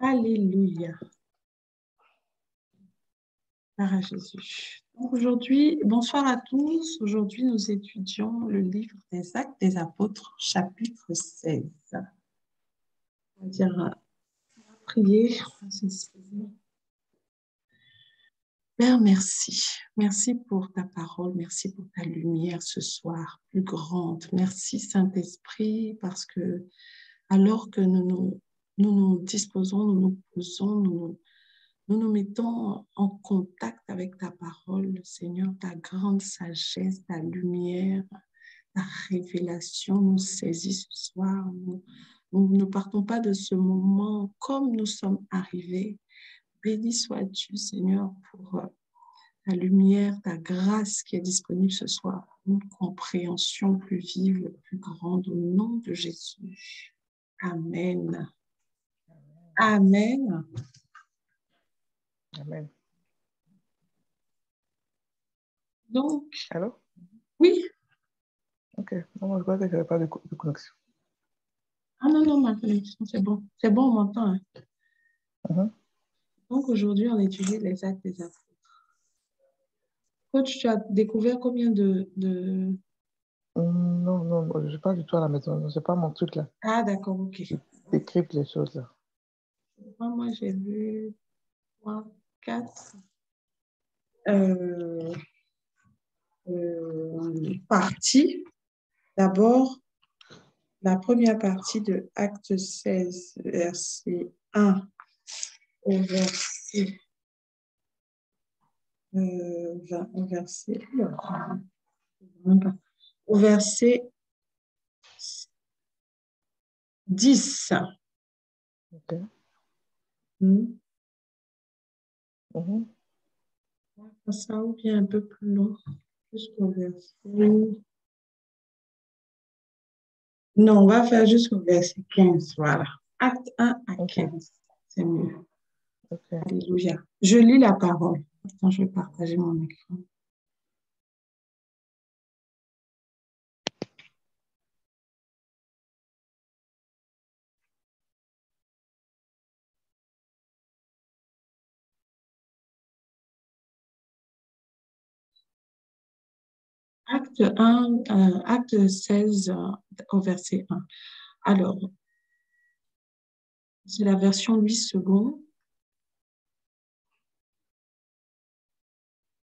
Alléluia. Gloire à Jésus. Donc aujourd'hui, bonsoir à tous. Aujourd'hui, nous étudions le livre des Actes des Apôtres, chapitre 16. On va dire, prier. Père, merci. Merci pour ta parole. Merci pour ta lumière ce soir, plus grande. Merci, Saint-Esprit, parce que alors que nous disposons, nous nous posons, nous nous mettons en contact avec ta parole, Seigneur, ta grande sagesse, ta lumière, ta révélation nous saisit ce soir. Nous ne partons pas de ce moment comme nous sommes arrivés. Béni sois-tu, Seigneur, pour ta lumière, ta grâce qui est disponible ce soir. Une compréhension plus vive, plus grande au nom de Jésus. Amen. Amen. Amen. Donc, Allô? oui. Ok. Non, je crois que je n'avais pas de connexion. Ah non, ma connexion, c'est bon. C'est bon, on m'entend. Hein? Donc, aujourd'hui, on étudie les actes des apôtres. Coach, tu as découvert combien de... Non, je ne suis pas du tout à la maison. Ce n'est pas mon truc là. Ah, d'accord, ok. Je décrypte les choses là. Moi, j'ai vu 3, 4 parties. D'abord, la première partie de Acte 16, verset 1 au verset 20, au verset 10. Ok. Ça ou bien un peu plus long, jusqu'au verset... Non, on va faire jusqu'au verset 15, voilà. Acte 1 à 15, c'est mieux. Okay. Alléluia. Je lis la parole. Attends, je vais partager mon écran. Acte 16 au verset 1. Alors, c'est la version 8 secondes.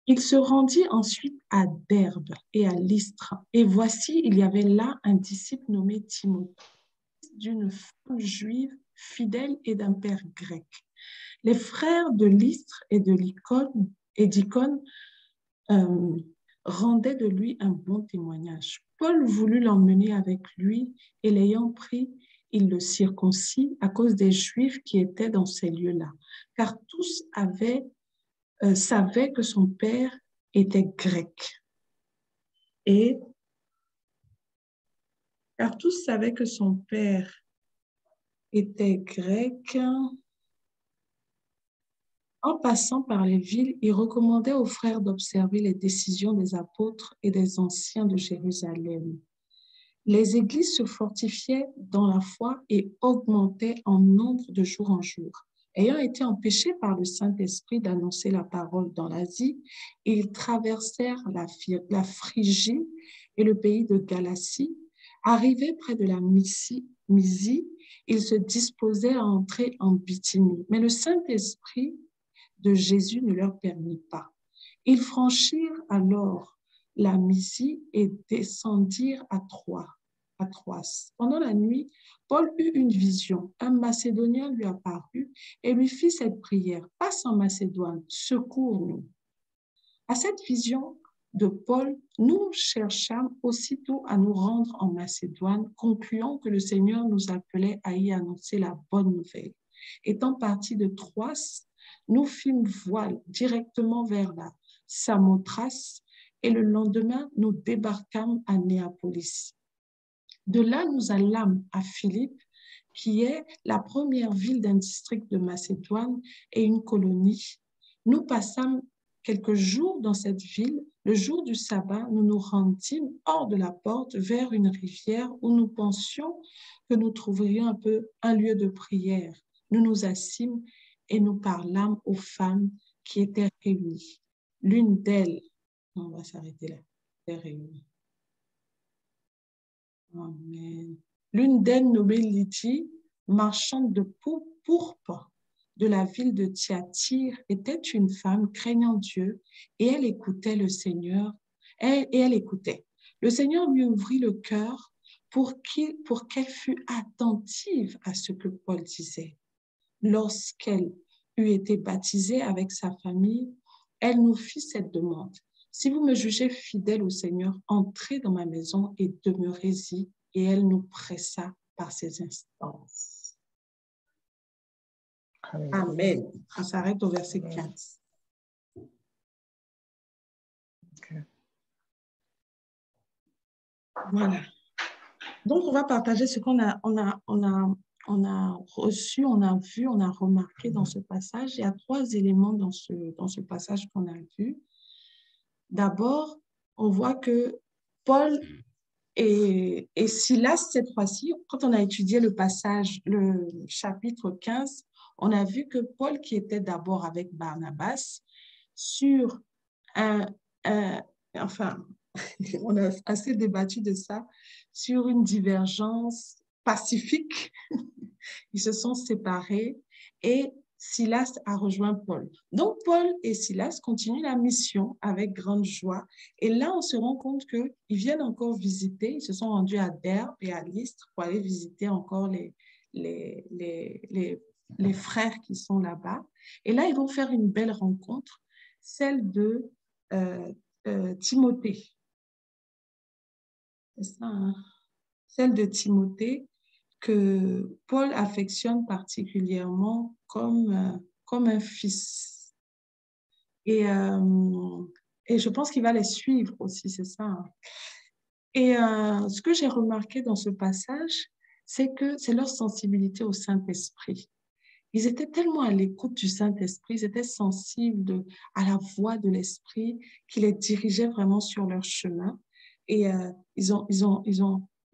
Il se rendit ensuite à Derbe et à Lystre. Et voici, il y avait là un disciple nommé Timothée, d'une femme juive fidèle et d'un père grec. Les frères de Lystre et d'Icône rendaient de lui un bon témoignage. Paul voulut l'emmener avec lui et l'ayant pris, il le circoncit à cause des Juifs qui étaient dans ces lieux-là, car tous savaient que son père était grec. Car tous savaient que son père était grec. En passant par les villes, il recommandait aux frères d'observer les décisions des apôtres et des anciens de Jérusalem. Les églises se fortifiaient dans la foi et augmentaient en nombre de jour en jour. Ayant été empêchés par le Saint-Esprit d'annoncer la parole dans l'Asie, ils traversèrent la Phrygie et le pays de Galatie. Arrivés près de la Mysie, ils se disposaient à entrer en Bithynie. Mais le Saint-Esprit de Jésus ne leur permit pas. Ils franchirent alors la Mysie et descendirent à Troas. Pendant la nuit, Paul eut une vision. Un Macédonien lui apparut et lui fit cette prière. « Passe en Macédoine, secours-nous. » À cette vision de Paul, nous cherchâmes aussitôt à nous rendre en Macédoine, concluant que le Seigneur nous appelait à y annoncer la bonne nouvelle. Étant partis de Troas, nous fîmes voile directement vers la Samothrace et le lendemain, nous débarquâmes à Néapolis. De là, nous allâmes à Philippe, qui est la première ville d'un district de Macédoine et une colonie. Nous passâmes quelques jours dans cette ville. Le jour du sabbat, nous nous rendîmes hors de la porte vers une rivière où nous pensions que nous trouverions un lieu de prière. nous nous assîmes et nous parlâmes aux femmes qui étaient réunies. L'une d'elles, on va s'arrêter là, était réunie. Amen. L'une d'elles, nommée Lydie, marchande de pourpre de la ville de Thyatire, était une femme craignant Dieu et elle écoutait le Seigneur. Elle écoutait. Le Seigneur lui ouvrit le cœur pour qu'elle fût attentive à ce que Paul disait. Lorsqu'elle eut été baptisée avec sa famille, elle nous fit cette demande. Si vous me jugez fidèle au Seigneur, entrez dans ma maison et demeurez-y. Et elle nous pressa par ses instances. Amen. On s'arrête au verset 15. Okay. Voilà. Donc, on va partager ce qu'on a reçu, on a vu, on a remarqué dans ce passage. Il y a 3 éléments dans ce passage qu'on a vu. D'abord, on voit que Paul et Silas, cette fois-ci, quand on a étudié le passage, le chapitre 15, on a vu que Paul, qui était d'abord avec Barnabas, sur enfin, on a assez débattu de ça, sur une divergence pacifique, ils se sont séparés et Silas a rejoint Paul. Donc, Paul et Silas continuent la mission avec grande joie. Et là, on se rend compte qu'ils viennent encore visiter. Ils se sont rendus à Derbe et à Lystre pour aller visiter encore les frères qui sont là-bas. Et là, ils vont faire une belle rencontre, celle de Timothée. C'est ça, hein? Celle de Timothée, que Paul affectionne particulièrement comme un fils. Et je pense qu'il va les suivre aussi, c'est ça. Hein. Et ce que j'ai remarqué dans ce passage, c'est que c'est leur sensibilité au Saint-Esprit. Ils étaient tellement à l'écoute du Saint-Esprit, ils étaient sensibles à la voix de l'Esprit qui les dirigeait vraiment sur leur chemin. Et ils ont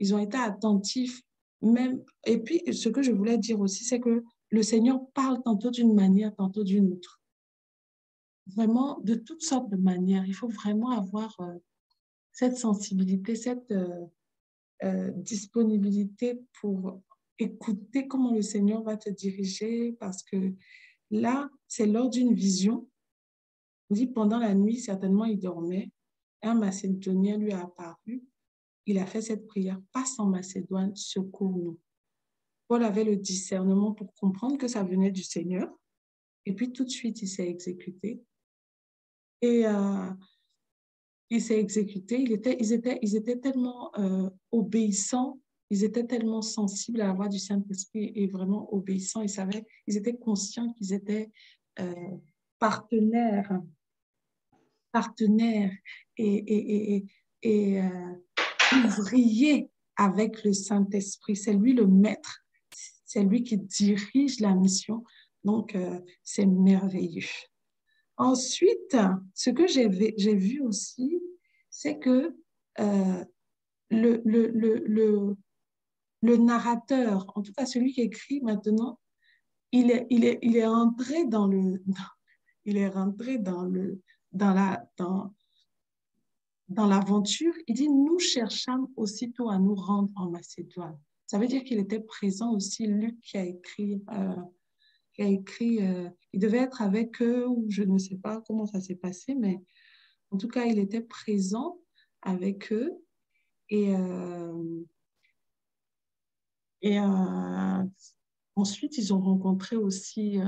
été attentifs même. Et puis, ce que je voulais dire aussi, c'est que le Seigneur parle tantôt d'une manière, tantôt d'une autre. Vraiment, de toutes sortes de manières. Il faut vraiment avoir cette sensibilité, cette disponibilité pour écouter comment le Seigneur va te diriger, parce que là, c'est lors d'une vision. On dit pendant la nuit, certainement, il dormait. Un Macédonien lui a apparu. Il a fait cette prière: passe en Macédoine, secours-nous. Paul avait le discernement pour comprendre que ça venait du Seigneur. Et puis tout de suite, il s'est exécuté. Et il s'est exécuté. Ils étaient tellement obéissants, ils étaient tellement sensibles à la voix du Saint-Esprit et vraiment obéissants. Ils étaient conscients qu'ils étaient partenaires et ouvriers avec le Saint-Esprit. C'est lui le maître, c'est lui qui dirige la mission. Donc, c'est merveilleux. Ensuite, ce que j'ai vu aussi, c'est que le narrateur, en tout cas celui qui écrit maintenant, il est rentré dans l'aventure. Il dit: nous cherchâmes aussitôt à nous rendre en Macédoine. Ça veut dire qu'il était présent aussi. Luc qui a écrit, il devait être avec eux, ou je ne sais pas comment ça s'est passé, mais en tout cas, il était présent avec eux. Et ensuite, ils ont rencontré aussi,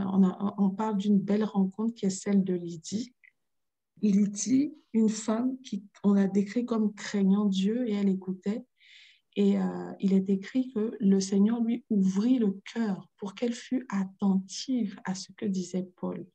on parle d'une belle rencontre qui est celle de Lydie. Lydie, une femme on l'a décrit comme craignant Dieu, et elle écoutait. Et il est écrit que le Seigneur lui ouvrit le cœur pour qu'elle fût attentive à ce que disait Paul.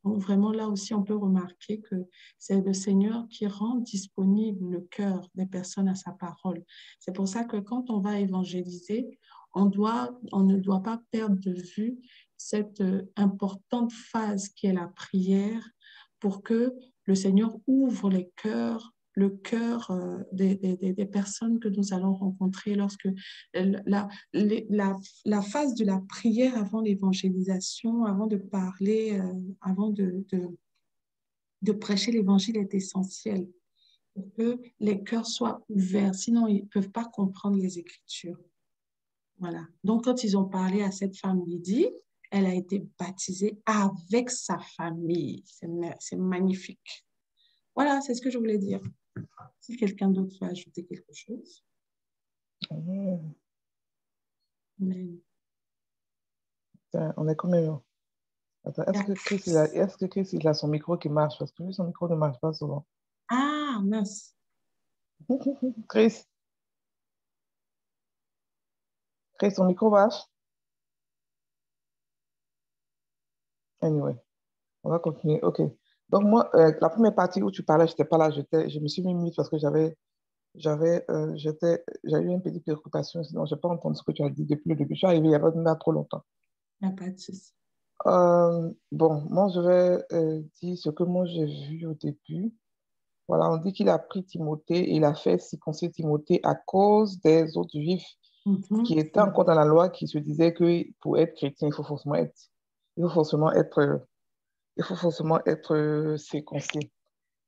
Donc vraiment, là aussi, on peut remarquer que c'est le Seigneur qui rend disponible le cœur des personnes à sa parole. C'est pour ça que quand on va évangéliser, on ne doit pas perdre de vue cette importante phase qui est la prière, pour que le Seigneur ouvre les cœurs le cœur des personnes que nous allons rencontrer lorsque la phase de la prière avant l'évangélisation, avant de parler, avant de prêcher l'évangile est essentielle pour que les cœurs soient ouverts. Sinon, ils ne peuvent pas comprendre les Écritures. Voilà. Donc, quand ils ont parlé à cette femme Lydie, elle a été baptisée avec sa famille. C'est magnifique. Voilà, c'est ce que je voulais dire. Si quelqu'un d'autre veut ajouter quelque chose. Amen. Amen. On est quand même. Attends, est-ce que Chris, il a son micro qui marche? Parce que lui, son micro ne marche pas souvent. Ah, mince. Chris, son micro marche? Anyway, on va continuer. OK. Donc, moi, la première partie où tu parlais, je n'étais pas là. Je me suis mis mute parce que j'ai eu une petite préoccupation. Sinon, je n'ai pas entendu ce que tu as dit depuis le début. Je suis arrivée il y a pas trop longtemps. Il n'y a pas de souci. Bon, moi, je vais dire ce que moi j'ai vu au début. Voilà, on dit qu'il a pris Timothée et il a fait circoncire Timothée à cause des autres juifs qui étaient encore dans la loi, qui se disaient que pour être chrétien, il faut forcément être circoncis.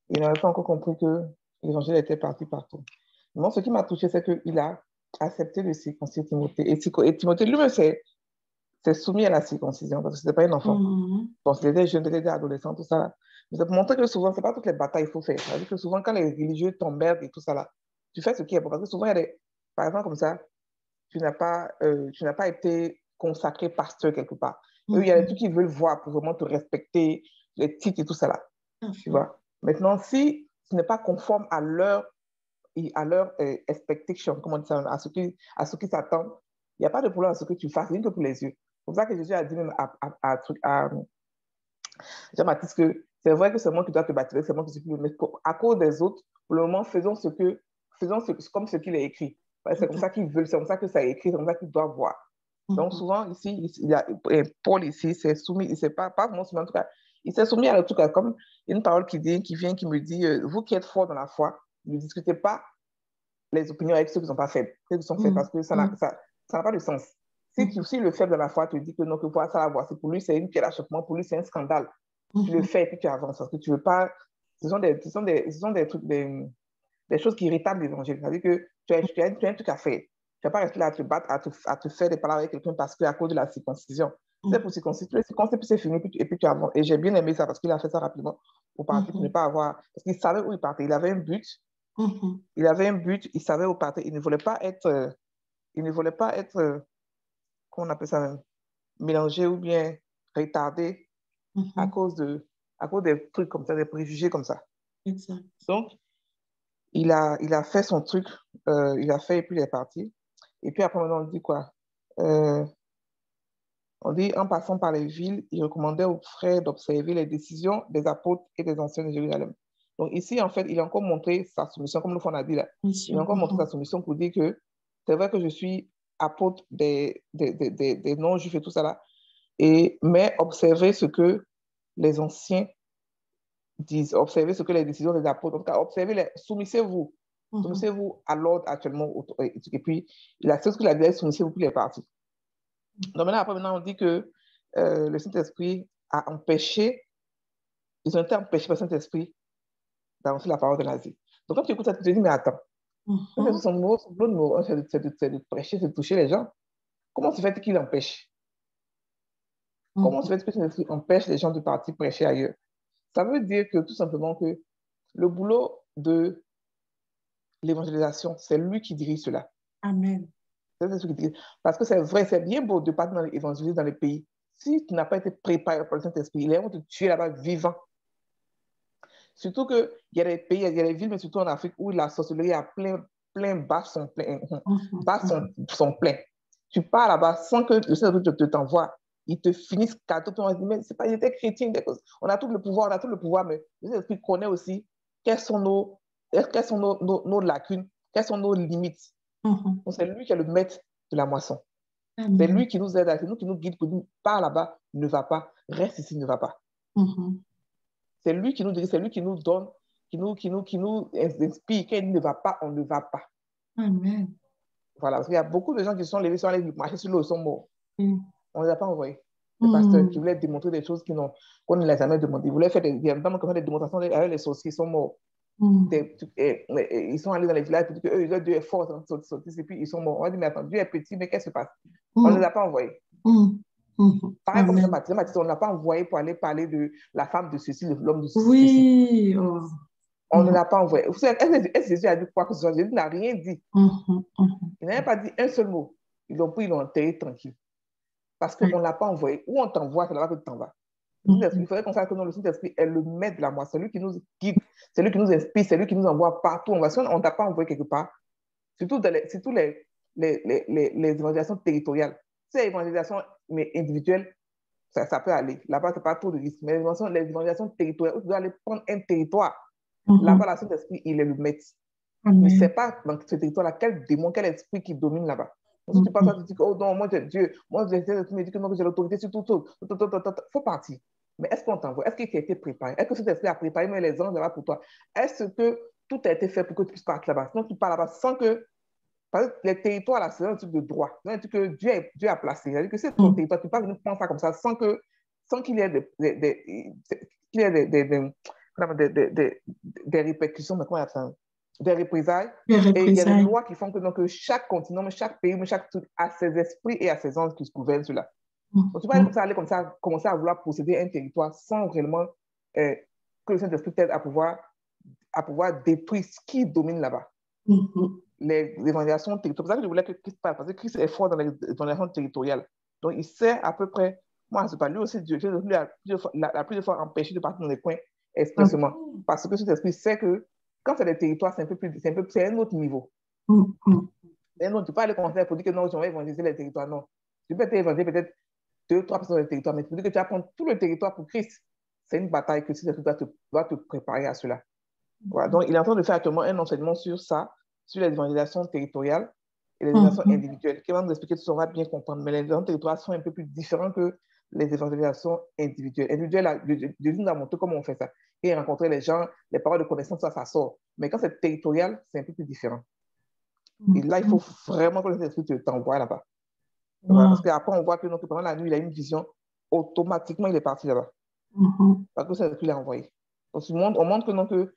Il n'avait pas encore compris que l'évangile était parti partout. Moi, ce qui m'a touché, c'est qu'il a accepté de circoncire Timothée. Et Timothée lui-même s'est soumis à la circoncision parce que ce n'était pas un enfant. Donc, c'était jeune, c'était adolescent, tout ça là. Mais c'est pour montrer que souvent, ce n'est pas toutes les batailles qu'il faut faire. C'est-à-dire que souvent, quand les religieux t'emmerdent et tout ça là, tu fais ce qui est bon. Parce que souvent, il y a des... Par exemple, comme ça, tu n'as pas été consacré pasteur quelque part. Eux, il y a des trucs qu'ils veulent voir pour vraiment te respecter, les titres et tout ça là. Tu vois. Maintenant, si ce n'est pas conforme à leur expectation, comment dire ça, à ce qui s'attend, il n'y a pas de problème à ce que tu fasses, rien que pour les yeux. C'est pour ça que Jésus a dit même à Jean-Baptiste que c'est vrai que c'est moi qui dois te baptiser, c'est moi qui suis plus, mais à cause des autres, pour le moment, faisons comme ce qu'il est écrit. C'est comme ça qu'ils veulent, c'est comme ça que ça est écrit, c'est comme ça qu'ils doivent voir. Donc souvent, ici, Paul ici s'est soumis, il ne s'est pas vraiment soumis, en tout cas, il s'est soumis à tout cas, comme une parole qui vient, qui me dit, vous qui êtes forts dans la foi, ne discutez pas les opinions avec ceux qui ne sont pas faibles, ceux qui sont faibles, parce que ça n'a pas de sens. Si le faible dans la foi te dit que non, que voilà, ça va voir, c'est pour lui, c'est une pierre d'achoppement, pour lui, c'est un scandale. Tu le fais et puis tu avances, parce que tu ne veux pas. Ce sont des trucs, des choses qui irritent l'évangile. C'est-à-dire que tu as un truc à faire. Tu ne vas pas rester là à te battre, à te faire des paroles avec quelqu'un parce qu'à cause de la circoncision. C'est pour circoncire, puis c'est fini, et puis tu avances. Et j'ai bien aimé ça parce qu'il a fait ça rapidement pour partir, pour ne pas avoir. Parce qu'il savait où il partait. Il avait un but. Il savait où partir. Il ne voulait pas être. Comment on appelle ça même, mélangé ou bien retardé à cause des trucs comme ça, des préjugés comme ça. Exact. Donc, il a fait son truc, il a fait et puis il est parti. Et puis après, maintenant, on dit quoi? On dit, en passant par les villes, il recommandait aux frères d'observer les décisions des apôtres et des anciens de Jérusalem. Donc ici, en fait, il a encore montré sa soumission, comme le fond a dit là. Il a encore montré sa soumission pour dire que c'est vrai que je suis apôtre des non-juifs et tout ça là, mais observez ce que les anciens disent, observez ce que les décisions des apôtres, en tout cas, soumettez-vous à l'ordre actuellement. Et puis, la chose qu'il a dit, soumettez-vous, puis il est parti. Donc maintenant, on dit que le Saint-Esprit a empêché, ils ont été empêchés par le Saint-Esprit d'annoncer la parole de l'Asie. Donc quand tu écoutes ça, tu te dis, mais attends, son mot, c'est de prêcher, c'est de toucher les gens. Comment se fait qu'il empêche? Comment se fait que le Saint-Esprit empêche les gens de partir prêcher ailleurs? Ça veut dire que tout simplement que le boulot de l'évangélisation, c'est lui qui dirige cela. Amen. Parce que c'est vrai, c'est bien beau de partir dans l'évangélisation dans les pays. Si tu n'as pas été préparé par le Saint-Esprit, il est de tuer là-bas vivant. Surtout qu'il y a des pays, il y a des villes, mais surtout en Afrique, où la sorcellerie a plein bas sont pleins. Sont pleins. Tu pars là-bas sans que le Saint-Esprit t'envoie. Ils te finissent cadeau. On dit, mais c'est pas, ils étaient chrétiens. On a tout le pouvoir, mais le Saint-Esprit connaît aussi quelles sont nos lacunes, quelles sont nos limites. Donc, c'est lui qui est le maître de la moisson. C'est lui qui nous aide, c'est nous qui nous guide pour nous, pars là-bas, ne va pas, reste ici, ne va pas. C'est lui qui nous dit, c'est lui qui nous donne, qui nous inspire. Quand il ne va pas, on ne va pas. Amen. Voilà, parce qu'il y a beaucoup de gens qui sont levés, sont allés marcher sur l'eau, ils sont morts. On ne les a pas envoyés. Les pasteurs qui voulaient démontrer des choses qu'on ne les a jamais demandées. Ils voulaient faire des démonstrations avec les sorciers, ils sont morts. Ils sont allés dans les villages pour dire que leur Dieu est fort, et puis ils sont morts. On a dit, mais attends, Dieu est petit, mais qu'est-ce qui se passe? On ne les a pas envoyés. Pareil comme Jean-Baptiste, on ne l'a pas envoyé pour aller parler de la femme de ceci, l'homme de ceci. Oui. On ne l'a pas envoyé. Est-ce que Jésus a dit quoi que ce soit? Jésus n'a rien dit. Il n'a pas dit un seul mot. Ils l'ont pris, ils l'ont enterré tranquille. Parce qu'on ne l'a pas envoyé. Où on t'envoie, c'est là-bas que tu t'en vas. Il faudrait qu'on sache que le Saint-Esprit est le maître de la moi. C'est lui qui nous guide, c'est lui qui nous inspire, c'est lui qui nous envoie partout. Si on ne t'a pas envoyé quelque part, surtout les évangélisations territoriales. Si c'est évangélisation individuelle, ça peut aller. Là-bas, ce n'est pas trop de risque. Mais les évangélisations territoriales, tu dois aller prendre un territoire. Là-bas, le Saint-Esprit, il est le maître. Il ne sait pas dans ce territoire-là quel démon, quel esprit qui domine là-bas. Donc, si tu passes, tu dis que, oh non, moi j'ai Dieu, moi j'ai me dit que non, j'ai l'autorité sur tout. Il faut partir. Mais est-ce qu'on t'envoie? Est-ce qu'il t'a été préparé? Est-ce que cet esprit a préparé même les anges là-bas pour toi? Est-ce que tout a été fait pour que tu puisses partir là-bas? Sinon, tu pars là-bas sans que. Parce que les territoires là, c'est un truc de droit. C'est un truc que Dieu a placé. C'est-à-dire que c'est ton territoire, tu ne peux pas venir prendre ça comme ça sans qu'il y ait des répercussions, mais comment on appelle ça? Des représailles. Et il y a des lois qui font que chaque continent, chaque pays, chaque truc a ses esprits et a ses anges qui se gouvernent cela. Donc, tu vas aller comme ça, commencer à vouloir posséder un territoire sans réellement que le Saint-Esprit t'aide à pouvoir détruire ce qui domine là-bas. Les évangélisations territoriales. C'est pour ça que je voulais que Christ parle, parce que Christ est fort dans les évangélisations territoriales. Donc, il sait à peu près, moi, c'est pas lui aussi, Dieu l'a plusieurs fois empêché de partir dans les coins expressément. Parce que cet esprit sait que quand c'est des territoires, c'est un autre niveau. Et non, tu peux pas aller conseiller pour dire que non, je vais évangéliser les territoires. Non. Tu peux évangéliser peut-être 2-3 personnes dans les territoires, mais tu dis que tu vas prendre tout le territoire pour Christ. C'est une bataille que si tu dois te préparer à cela. Voilà. Donc, il est en train de faire actuellement un enseignement sur ça, sur les évangélisations territoriales et les évangélisations individuelles, qui va nous expliquer, tu sauras bien comprendre. Mais les évangélisations territoriales sont un peu plus différents que les évangélisations individuelles. Individuelles, Jésus nous a montré comment on fait ça. Et rencontrer les gens, les paroles de connaissance, ça sort. Mais quand c'est territorial, c'est un peu plus différent. Et là, il faut vraiment que le Saint-Esprit t'envoie là-bas. Voilà, parce qu'après, on voit que pendant la nuit, il a une vision, automatiquement, il est parti là-bas. Parce que le Saint-Esprit l'a envoyé. Donc, on montre que non, que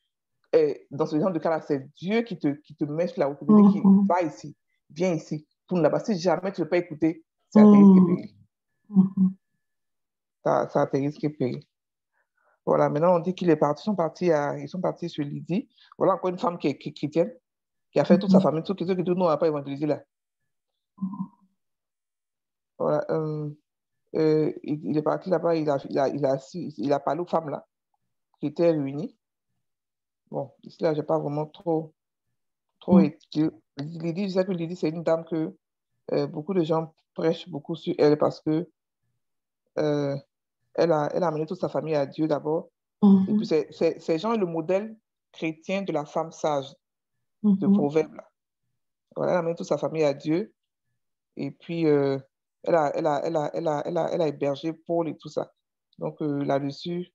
dans ce genre de cas-là, c'est Dieu qui te met sur la route, qui va ici, viens ici, tourne là-bas. Si jamais tu ne veux pas écouter, c'est à tes risques et périls. C'est à tes risques et périls. Voilà, maintenant on dit qu'ils sont partis sur Lydie. Voilà encore une femme qui est chrétienne, qui a fait toute sa famille, tout ce que nous n'avons pas évangélisé là. Voilà, il est parti là-bas, il a parlé aux femmes là, qui étaient réunies. Bon, ici là, je n'ai pas vraiment trop étudié. Lydie, je sais que Lydie, c'est une dame que beaucoup de gens prêchent beaucoup sur elle parce que elle a amené toute sa famille à Dieu d'abord. Et puis, c'est genre le modèle chrétien de la femme sage, de Proverbe. Là. Voilà, elle a amené toute sa famille à Dieu. Et puis, elle a hébergé Paul et tout ça. Donc, là-dessus,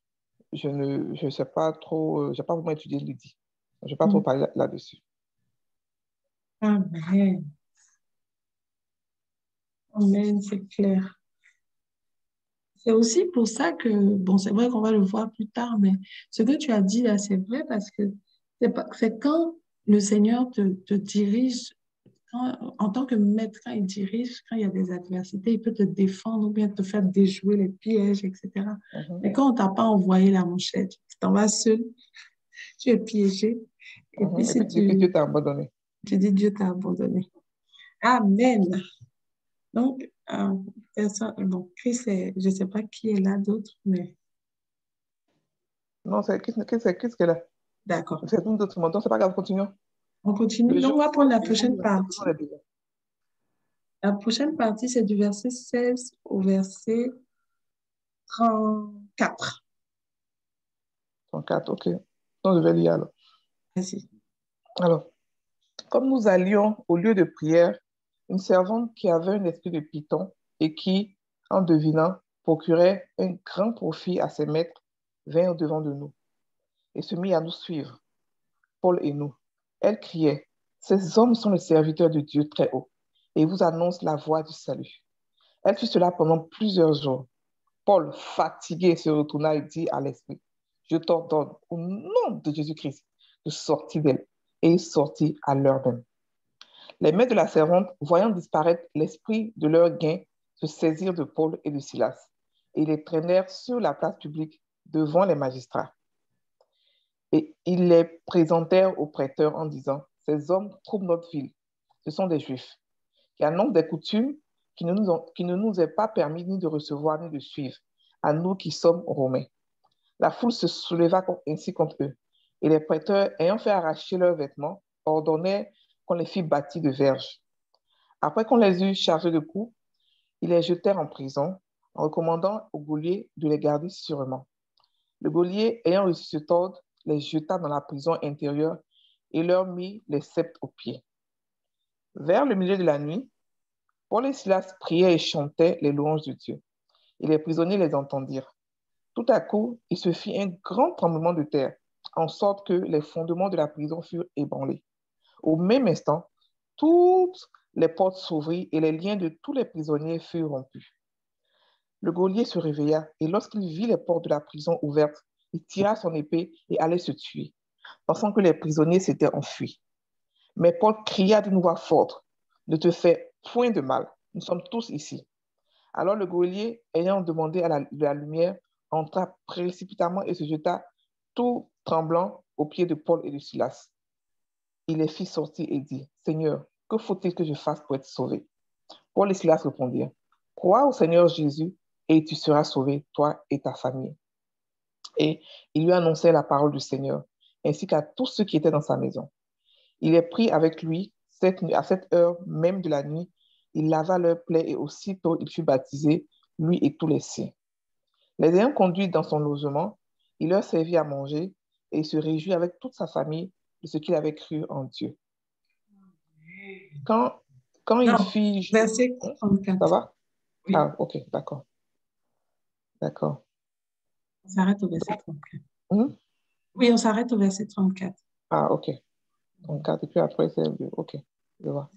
je ne sais pas trop, je n'ai pas vraiment étudié Lydie. Je ne vais pas trop parler là-dessus. Amen. Amen, c'est clair. C'est aussi pour ça que, bon, c'est vrai qu'on va le voir plus tard, mais ce que tu as dit là, c'est vrai parce que c'est quand le Seigneur te dirige, en tant que maître, quand il dirige, quand il y a des adversités, il peut te défendre ou bien te faire déjouer les pièges, etc. Mais quand on t'a pas envoyé la manchette, tu t'en vas seul, tu es piégé. Et puis, si Dieu t'a abandonné. Tu dis Dieu t'a abandonné. Amen. Donc, bon, Chris, je ne sais pas qui est là d'autre, mais non, c'est Christ qui est là. d'accord. C'est tout d'autres montants, c'est pas grave, continuons. On continue. Donc, on va prendre la prochaine partie. La prochaine partie, c'est du verset 16 au verset 34. 34, ok. Donc, je vais lire alors. Vas-y. Alors, comme nous allions au lieu de prière, une servante qui avait un esprit de python et qui, en devinant, procurait un grand profit à ses maîtres, vint au-devant de nous et se mit à nous suivre. Paul et nous. Elle criait, ces hommes sont les serviteurs de Dieu très haut et vous annoncent la voie du salut. Elle fit cela pendant plusieurs jours. Paul, fatigué, se retourna et dit à l'esprit, je t'ordonne au nom de Jésus-Christ de sortir d'elle. Et il sortit à l'heure même. Les maîtres de la servante, voyant disparaître l'esprit de leur gain, se saisirent de Paul et de Silas et les traînèrent sur la place publique devant les magistrats. Et ils les présentèrent aux prêteurs en disant, ces hommes troublent notre ville. Ce sont des Juifs qui annoncent des coutumes qui ne nous est pas permis ni de recevoir ni de suivre, à nous qui sommes Romains. La foule se souleva ainsi contre eux, et les prêteurs, ayant fait arracher leurs vêtements, ordonnèrent qu'on les fît bâtir de verges. Après qu'on les eut chargés de coups, ils les jetèrent en prison, en recommandant au geôlier de les garder sûrement. Le geôlier, ayant reçu cet ordre, les jeta dans la prison intérieure et leur mit les sceptres aux pieds. Vers le milieu de la nuit, Paul et Silas priaient et chantaient les louanges de Dieu, et les prisonniers les entendirent. Tout à coup, il se fit un grand tremblement de terre, en sorte que les fondements de la prison furent ébranlés. Au même instant, toutes les portes s'ouvrirent et les liens de tous les prisonniers furent rompus. Le geôlier se réveilla et lorsqu'il vit les portes de la prison ouvertes, il tira son épée et allait se tuer, pensant que les prisonniers s'étaient enfuis. Mais Paul cria d'une voix forte, « Ne te fais point de mal, nous sommes tous ici. » Alors le geôlier, ayant demandé de la lumière, entra précipitamment et se jeta tout tremblant aux pieds de Paul et de Silas. Il les fit sortir et dit, « Seigneur, que faut-il que je fasse pour être sauvé? » Paul et Silas répondirent, « Crois au Seigneur Jésus et tu seras sauvé, toi et ta famille. » Et il lui annonçait la parole du Seigneur, ainsi qu'à tous ceux qui étaient dans sa maison. Il est pris avec lui à cette heure même de la nuit. Il lava leurs plaies et aussitôt il fut baptisé, lui et tous les siens. Les ayant conduits dans son logement, il leur servit à manger et il se réjouit avec toute sa famille de ce qu'il avait cru en Dieu. Quand il Non, fit... verset Ça 34. va? Oui, Ah, ok, d'accord. D'accord. on s'arrête au verset 34. Hmm? Oui, on s'arrête au verset 34. Ah, ok. 34, et puis après, c'est... Ok, je vois.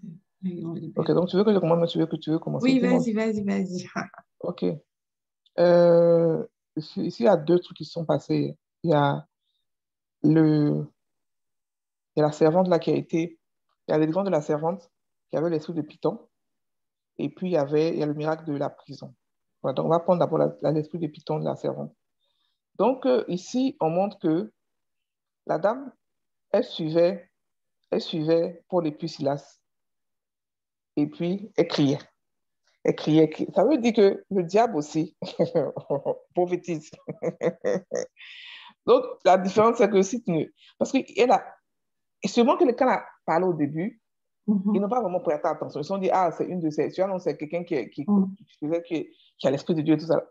Oui, on est Ok, bien. donc tu veux que je commence, mais tu veux commencer? Oui, Dis-moi. vas-y. Ok. Ici, il y a deux trucs qui sont passés. Le, il y a la servante là qui a été... Il y a l'élément de la servante qui avait l'esprit de Python. Et puis, il y a le miracle de la prison. Voilà, donc, on va prendre d'abord l'esprit de Python de la servante. Donc, ici, on montre que la dame, elle suivait Paul et puis Silas. Et puis, elle criait. Elle criait. Ça veut dire que le diable aussi prophétise. Donc, la différence, c'est que si tu ne... Parce que elle a... Et sûrement que quand elle a parlé au début, ils n'ont pas vraiment prêté attention. Ils se sont dit, ah, c'est une de ces... Tu vois, non, c'est quelqu'un qui a l'esprit de Dieu et tout ça.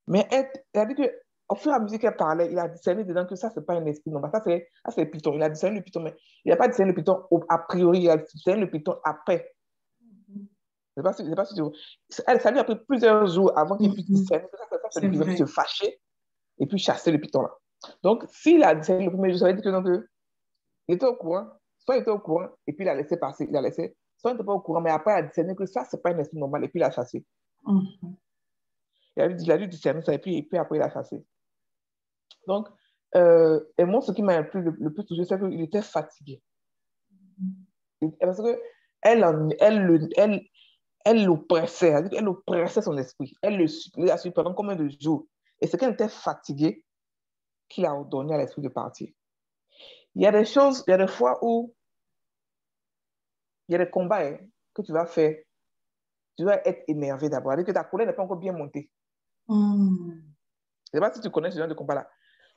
Mais elle a dit qu'au fur et à mesure qu'elle parlait, il a discerné dedans que ça, c'est pas un esprit. Non, ça, c'est Python. Il a discerné le Python, mais il n'a pas discerné le Python a priori. Il a discerné le Python après. Je ne sais pas si tu vois. Ça lui a pris plusieurs jours avant qu'il puisse discerner que ça, c'est le C'est Python, puis se vrai. fâcher et puis chasser le Python là. Donc, s'il a discerné le premier jour, ça veut dire que non, il était au courant. Soit il était au courant et puis il a laissé passer, il a laissé. Soit il n'était pas au courant, mais après il a discerné que ça, c'est pas un esprit normal et puis il a chassé. Il a dû discerner ça et puis après il a chassé. Donc, et moi, ce qui m'a le plus touché, c'est qu'il était fatigué. Parce que elle l'oppressait, elle oppressait son esprit. Elle a su pendant combien de jours. Et c'est qu'elle était fatiguée qu'il a ordonné à l'esprit de partir. Il y a des choses, il y a des fois où il y a des combats que tu vas faire. Tu dois être énervé d'abord. C'est-à-dire que ta colère n'est pas encore bien montée. Je ne sais pas si tu connais ce genre de combat-là.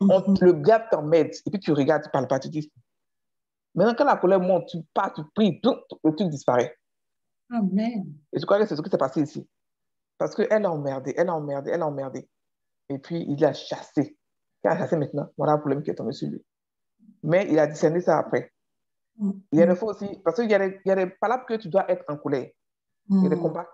Le gars t'emmène et puis tu regardes, tu ne parles pas, tu dis. Maintenant, quand la colère monte, tu pars, tu pries, le truc disparaît. Amen. Et je crois que c'est ce qui s'est passé ici. Parce qu'elle a emmerdé, elle a emmerdé, elle a emmerdé. Et puis, il l'a chassé. Il a chassé maintenant. Voilà le problème qui est tombé sur lui. Mais il a discerné ça après. Il y a des fois aussi, parce qu'il y a des palabres que tu dois être en colère. Il y a des combats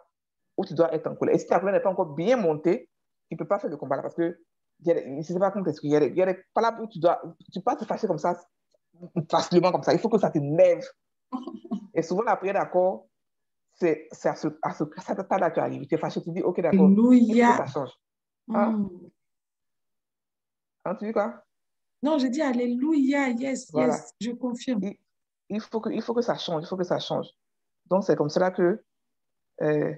où tu dois être en colère. Et si ta colère n'est pas encore bien montée, tu ne peux pas faire le combat là. Parce que, je ne sais pas comment t'expliquer. Il y a des palabres où tu peux pas te fâcher comme ça facilement comme ça. Il faut que ça t'énerve. Et souvent, la prière d'accord, c'est à ce stade-là que tu arrives. Tu es fâché, tu dis, OK, d'accord, il faut que Alléluia. ça change. Hein? Mm. Hein, tu dis quoi? Non, j'ai dit Alléluia. Yes, Voilà. yes, je confirme. Il, il faut que ça change. Il faut que ça change. Donc, c'est comme cela que... euh,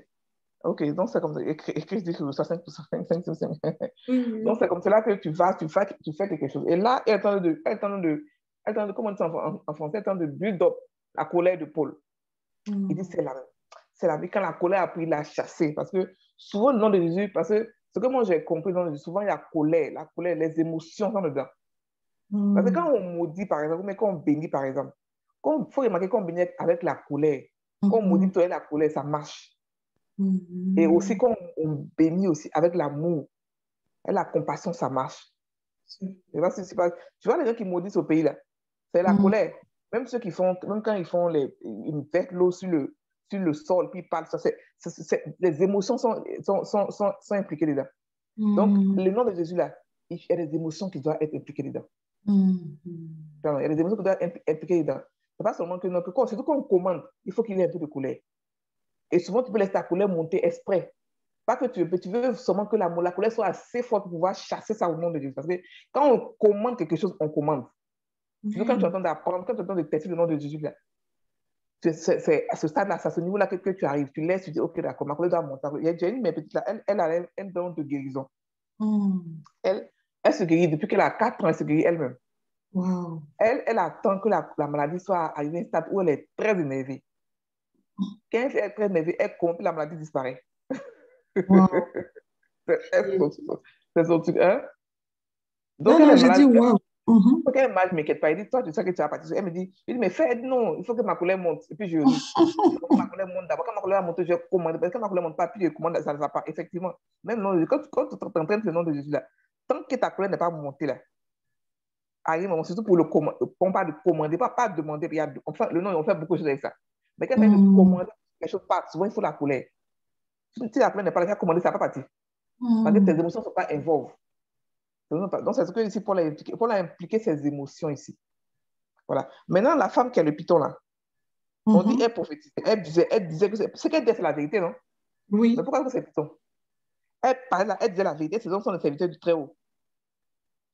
OK, donc c'est comme ça. Écrit dit que je reçois 5%, 5%. Oui, Donc, oui. c'est comme cela que tu fais quelque chose. Et là, elle est en train de, comment on dit ça en français, elle est en train de build up la colère de Paul. Il dit, Mm. c'est la vie. Quand la colère a pris, il l'a chassé. Parce que souvent, le nom de Jésus, parce que ce que moi j'ai compris dans le Jésus, souvent il y a la colère, les émotions sont dedans. Parce que Mm. quand on maudit, par exemple, mais quand on bénit, par exemple, il faut remarquer qu'on bénit avec la colère. Quand on maudit Mhm. plutôt avec la colère, ça marche. Et aussi, Mhm. quand on bénit aussi avec l'amour, et la compassion, ça marche. Je sais pas si c'est pas... Tu vois les gens qui maudissent au pays, là, c'est la Mm. colère. Même ceux qui font, même quand ils font ils mettent l'eau sur le sol, puis ils parlent, les émotions sont impliquées dedans. Donc, Mm. le nom de Jésus, là, il y a des émotions qui doivent être impliquées dedans. Mm. Il y a des émotions qui doivent être impliquées dedans. C'est pas seulement que notre corps, surtout quand on commande, il faut qu'il y ait un peu de colère. Et souvent, tu peux laisser ta colère monter exprès. Pas que tu veux seulement que la colère soit assez forte pour pouvoir chasser ça au nom de Jésus. Parce que quand on commande quelque chose, on commande. Surtout quand tu Oui. entends d'apprendre, quand tu entends de tester le nom de Jésus, là, c'est à ce stade-là, c'est à ce niveau-là que tu arrives. Tu laisses, tu dis, OK, d'accord, ma colère doit monter. Il y a une de mes petites là, elle a un don de guérison. Mm. Elle se guérit depuis qu'elle a 4 ans, elle se guérit elle-même. Wow. Elle attend que la maladie soit à un stade où elle est très énervée. Quand elle est très énervée, elle compte, la maladie disparaît. Wow. C'est son truc, hein? Non, Donc, elle non, est j'ai dit malade. wow. Mhm. Donc, elle est malade, ne m'inquiète pas. Elle dit, toi, tu sais que tu as participé. Elle me dit, mais fais, non, il faut que ma colère monte. Et puis, je ris. Il faut que ma colère monte d'abord. Quand ma colère monte, je commande. Parce que quand ma colère monte pas, puis je commande, ça ne va pas. Effectivement. Même non, quand tu t'entraînes le nom de Jésus, là, tant que ta colère n'est pas montée, là, à un moment, surtout pour le commander, on parle de commander, pas de demander. Enfin, le nom, on fait beaucoup de choses avec ça. Mais quand il s'agit de Mm. commander quelque chose, pas, souvent, il faut la colère. Si la colère n'est pas là, commander, ça ne va pas partir. Parce que tes Mm. émotions ne sont pas involves. Donc, c'est ce que ici, Paul a impliqué ses émotions ici. Voilà. Maintenant, la femme qui a le piton, là, on dit, Mhm. elle prophétisait, elle disait que ce qu'elle disait, c'est la vérité, non? Mais Oui. pourquoi c'est piton? Elle parlait, elle disait la vérité, ces hommes sont les serviteurs du Très-Haut.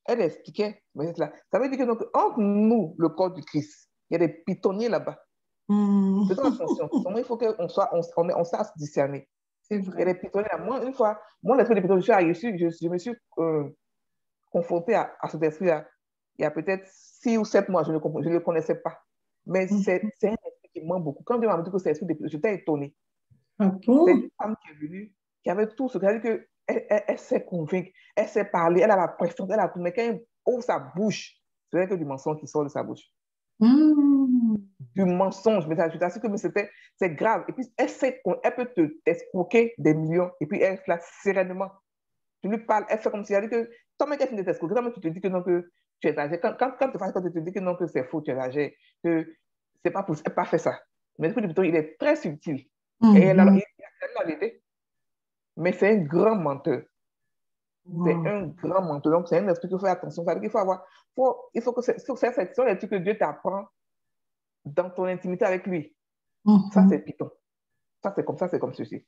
Elle expliquait, mais là, ça veut dire que donc, entre nous, le corps du Christ, il y a des pitonniers là-bas. Mm. Faisons attention. Seulement, il faut qu'on soit, on sache discerner. C'est Il y a vrai. des pitonniers là. Moi, une fois, moi, l'esprit des pitonniers, je me suis confronté à cet esprit-là il y a peut-être 6 ou 7 mois, je ne le connaissais pas. Mais Mhm. c'est un esprit qui ment beaucoup. Quand Dieu m'a dit que c'est l'esprit des pitonniers, j'étais étonné. Ah C'est bon? une femme qui est venue, qui avait tout ce c'est-à-dire qu'elle sait convaincre, elle sait parler, elle a la présence, elle a tout, mais quand elle ouvre sa bouche, c'est vrai que du mensonge qui sort de sa bouche. Mm. Du mensonge, mais je t'assure que c'est grave. Et puis, elle sait qu'elle peut t'escroquer des millions, et puis elle fait là sereinement. Tu lui parles, elle fait comme si elle dit que toi-même, qu'elle finit de t'escroquer, toi-même, tu te dis que non, que tu es âgé. Quand tu te dis que non, que c'est faux, tu es âgé, que c'est pas possible, elle n'a pas fait ça. Mais du coup, il est très subtil. Et Mhm. elle a vérité. Mais c'est un grand menteur. C'est Wow. un grand menteur. Donc, c'est un esprit qu'il faut faire attention. Ça veut dire qu'il faut avoir, il faut que c'est un truc que Dieu t'apprend dans ton intimité avec lui. Ça, c'est Mhm. Python. Ça, c'est comme ceci.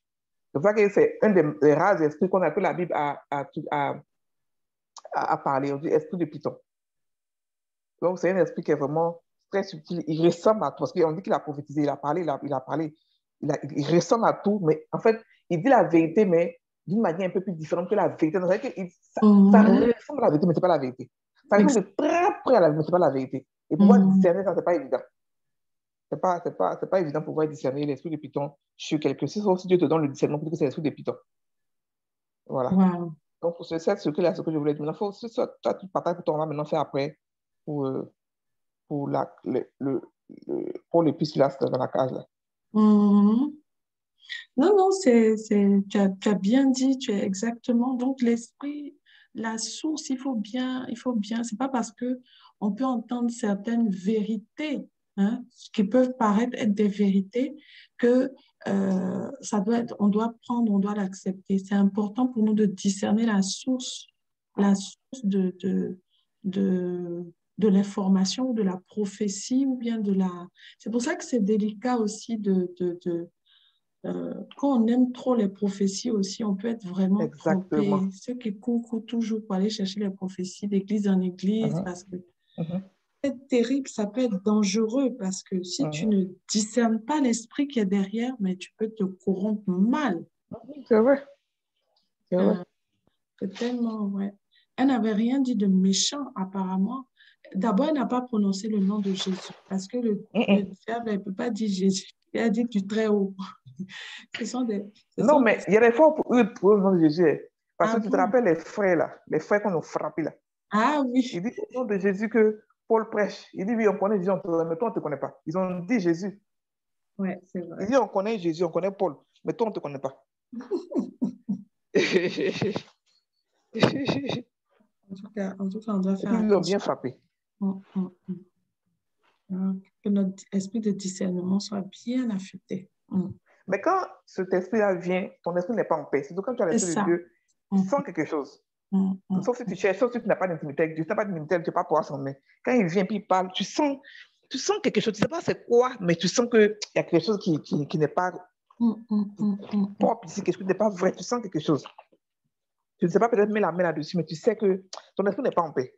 C'est pour ça que c'est un des rares esprits qu'on a que la Bible a parlé. On dit esprit de Python. Donc, c'est un esprit qui est vraiment très subtil. Il ressemble à tout. Parce qu'on dit qu'il a prophétisé, il a parlé, il a parlé. Il ressemble à tout, mais en fait, il dit la vérité, mais d'une manière un peu plus différente que la vérité. C'est-à-dire que ça Mhm. ressemble à la vérité, mais ce n'est pas la vérité. Ça ressemble Ex- de très près à la vérité, mais ce n'est pas la vérité. Et pouvoir Mhm. discerner ça, ce n'est pas évident. C'est pas évident de pouvoir discerner l'esprit de Python chez quelqu'un. Sauf si Dieu te donne le discernement pour dire que c'est l'esprit de Python. Voilà. Wow. Donc, c'est ce que je voulais dire. Maintenant, toi, tu partages pour ton va maintenant faire après pour, pour, pour l'épice là, dans la case. Là. Mhm. Non, non, tu as bien dit, tu es exactement. Donc, l'esprit, la source, il faut bien, c'est pas parce que on peut entendre certaines vérités, hein, qui peuvent paraître être des vérités, que ça doit être, on doit prendre, on doit l'accepter. C'est important pour nous de discerner la source de, de l'information ou de la prophétie ou bien de la... C'est pour ça que c'est délicat aussi quand on aime trop les prophéties aussi, on peut être vraiment trompé. Exactement. Ceux qui courent toujours pour aller chercher les prophéties d'église en église Mhm, parce que mhm, être terrible, ça peut être dangereux parce que si tu mhm. ne discernes pas l'esprit qui est derrière, mais tu peux te corrompre mal. C'est vrai, c'est vrai. Euh, c'est tellement, ouais. Elle n'avait rien dit de méchant, apparemment. D'abord, elle n'a pas prononcé le nom de Jésus parce que le Mhm. diable ne peut pas dire Jésus. Il a dit du très haut. Ce sont des, ce Non, sont des... mais il y a des fois pour le nom de Jésus. Parce Ah que tu te bon? rappelles les frères là, les frères qu'on a frappés là. Ah Il oui, dit au nom de Jésus que Paul prêche. Il dit oui, on connaît Jésus, mais toi on ne te connaît pas. Ils ont dit Jésus. ouais, c'est Il vrai. dit on connaît Jésus, on connaît Paul, mais toi on ne te connaît pas. Et En tout cas, on doit puis faire ils l'ont bien attention. frappé. Mm, mm, mm. Que notre esprit de discernement soit bien affûté. Mm. Mais quand cet esprit-là vient, ton esprit n'est pas en paix. Surtout quand tu as C'est l'esprit de ça. Dieu, tu Mm, sens quelque chose. mm, mm, Sauf si tu cherches, sauf si tu n'as pas d'intimité avec Dieu, tu n'as pas d'intimité, tu ne peux pas pouvoir s'en mettre. Quand il vient puis il parle, tu sens quelque chose. Tu ne sais pas c'est quoi, mais tu sens qu'il y a quelque chose qui n'est pas mm, mm, mm, mm, mm, propre ici, quelque chose qui n'est pas vrai. Tu sens quelque chose. Tu ne sais pas peut-être mettre la main là-dessus, mais tu sais que ton esprit n'est pas en paix.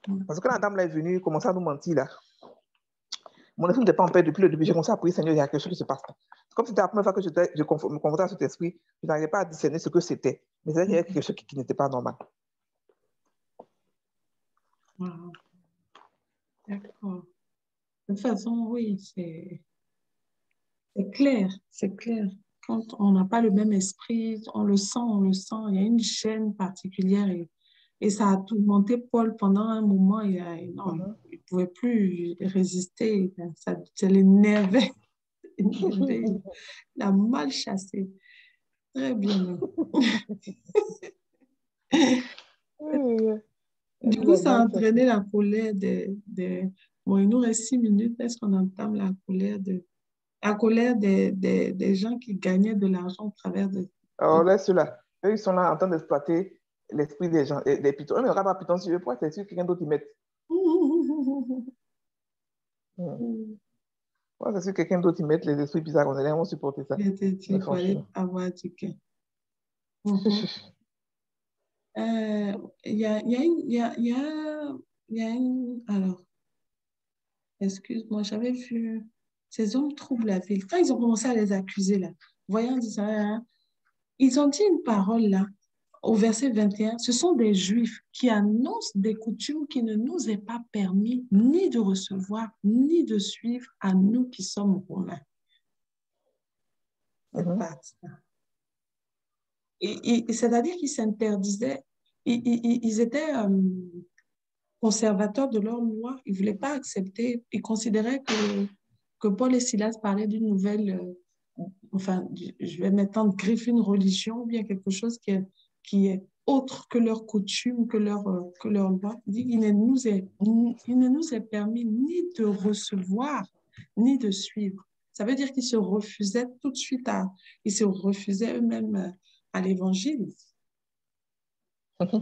mm. Parce que quand la dame là est venue, commencer à nous mentir là, mon esprit n'était pas en paix depuis le début. J'ai commencé à prier, Seigneur, il y a quelque chose qui se passe. C'est comme si c'était la première fois que je me confrontais à cet esprit, je n'arrivais pas à discerner ce que c'était. Mais il y avait quelque chose qui n'était pas normal. Wow. D'accord. De toute façon, oui, c'est clair, c'est clair. Quand on n'a pas le même esprit, on le sent, on le sent. Il y a une gêne particulière et ça a tourmenté Paul pendant un moment. Non, il ne pouvait plus résister. Ça l'énervait. Il a mal chassé. Très bien même. Du Il coup, a ça a mal entraîné chassé. la colère Bon, il nous reste 6 minutes. Est-ce qu'on entame la colère des gens qui gagnaient de l'argent au travers Alors là, ceux-là, eux, ils sont là en train d'exploiter l'esprit des gens, des pitons. Eux ne regardent pas pitons sur eux, pourquoi c'est sur quelqu'un d'autre qui met. Pourquoi c'est sur quelqu'un d'autre qui met les esprits bizarres, on est là, on supporter ça. Mais pour aller franchement. avoir du gain. Mhm. Il y a, il y a une, il y a, il y a, il y a une, alors, excuse-moi, j'avais vu ces hommes troublent la ville. Quand ils ont commencé à les accuser, là, voyant ça, hein, ils ont dit une parole, là, au verset 21. Ce sont des Juifs qui annoncent des coutumes qui ne nous est pas permis ni de recevoir, ni de suivre à nous qui sommes Romains. C'est Mhm. pas ça. C'est-à-dire qu'ils s'interdisaient, ils étaient conservateurs de leur loi. Ils ne voulaient pas accepter, ils considéraient que Paul et Silas parlaient d'une nouvelle, enfin, je vais maintenant griffer une religion ou bien quelque chose qui est autre que leur coutume, que leur loi. Il dit, il ne nous est permis ni de recevoir, ni de suivre. Ça veut dire qu'ils se refusaient tout de suite ils se refusaient eux-mêmes à l'évangile.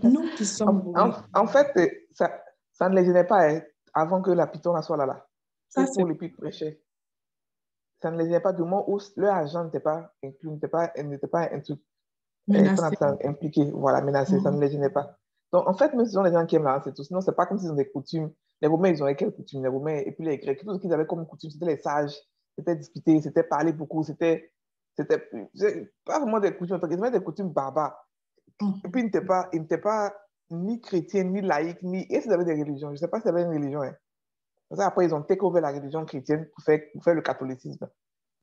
Nous qui sommes romains. En fait, ça ne les gênait pas hein, avant que la python soit là. Que Ça, c'est Paul et puis prêchait. Ça ne les gênait pas du moment où leur argent n'était pas inclus, n'était pas un truc menacé. impliqué, voilà, menacé, ça ne Mhm. les gênait pas. Donc, en fait, même si ce sont les gens qui aiment là, c'est tout. Sinon, c'est pas comme s'ils ont des coutumes. Les Romains, ils ont quelles coutumes? Les Romains et puis les Grecs, tout ce qu'ils avaient comme coutume, c'était les sages, c'était discuter, c'était parler beaucoup, c'était pas vraiment des coutumes, ils avaient des coutumes barbares. Et puis, Mhm. ils n'étaient pas ni chrétiens, ni laïcs, ni. Et s'ils avaient des religions, je ne sais pas s'ils avaient une religion. Hein. Parce qu'après, ils ont take over la religion chrétienne pour faire le catholicisme.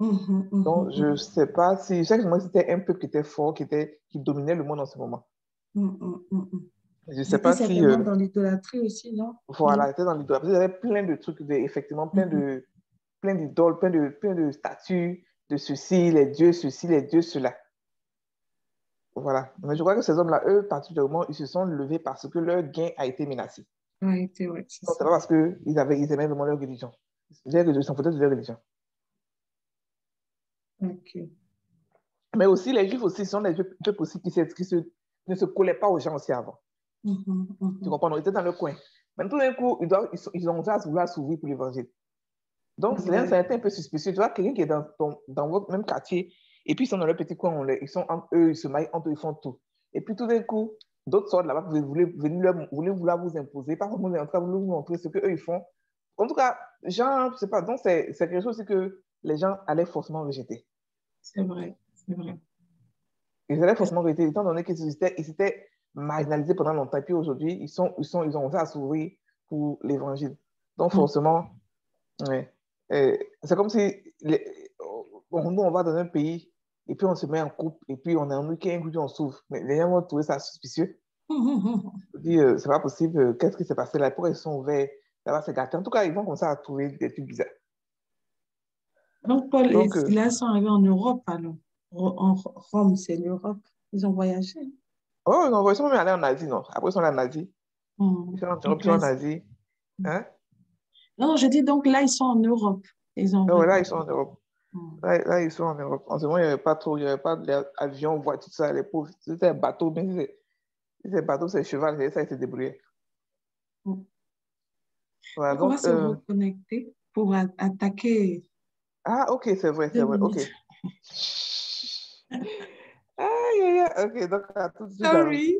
Mhm. Donc, je ne Mhm. sais pas si. Je sais que moi, c'était un peuple qui était fort, qui dominait le monde en ce moment. Mhm. Mhm. Je ne Ils sais étaient pas si. certainement dans l'idolâtrie aussi, non? Non? Voilà, c'était dans l'idolâtrie. Ils avaient plein de trucs, effectivement, Mhm. plein d'idoles, plein de statues de ceci, les dieux ceci, les dieux cela. Voilà. Mais je crois que ces hommes-là, eux, particulièrement, ils se sont levés parce que leur gain a été menacé. Ouais, c'est Donc, ça. c'est pas parce qu'ils aimaient vraiment leur religion. Ils s'en foutaient de leur religion. Ok. Mais aussi, les Juifs aussi sont des peuples aussi ne se collaient pas aux gens aussi avant. Mhm. Tu Mhm. comprends? Donc, ils étaient dans le coin. Mais tout d'un coup, ils ont déjà vouloir s'ouvrir pour l'évangile. Donc, c'est un peu suspicieux. Tu vois, quelqu'un qui est dans votre même quartier, et puis ils sont dans leur petit coin, ils sont entre eux, ils se marient entre eux, ils font tout. Et puis tout d'un coup, d'autres sortent là-bas, vous voulez vouloir vous imposer, pas vraiment, en tout cas, vous montrer ce qu'eux, ils font. En tout cas, genre, je sais pas, donc c'est quelque chose aussi que les gens allaient forcément rejeter. C'est vrai, c'est vrai. Ils allaient forcément rejeter, étant donné qu'ils étaient marginalisés pendant longtemps. Et puis aujourd'hui, ils ont ouvert à s'ouvrir pour l'évangile. Donc forcément, ouais. C'est comme si nous, on va dans un pays et puis on se met en couple et puis on est en week-end et puis on s'ouvre. Mais les gens vont trouver ça suspicieux. Je dis, c'est pas possible. Qu'est-ce qui s'est passé là? Pourquoi ils sont ouverts? Là-bas, c'est gâté. En tout cas, ils vont commencer à trouver des trucs bizarres. Donc, Paul et Donc, Silas sont arrivés en Europe, alors. En Rome, c'est l'Europe. Ils ont voyagé. oh non, ils sont même allés en Asie, non? Après, ils sont allés en Asie. Ils sont en Europe, Donc ils sont là, en Asie. Hein? non, je dis donc là, ils sont en Europe. Ils ont Oh, là, vraiment. ils sont en Europe. Là, ils sont en Europe. En ce moment, il n'y avait pas trop, il n'y avait pas d'avion, voiture, tout ça, les pauvres. C'était un bateau, mais c'est bateau, c'est cheval, c'est ça, ils se débrouillaient. Voilà, Donc, on va donc, se reconnecter pour attaquer ah, ok, c'est vrai, 2 ok. minutes. Aïe, aïe, aïe, ok, donc à tout de suite alors. Sorry.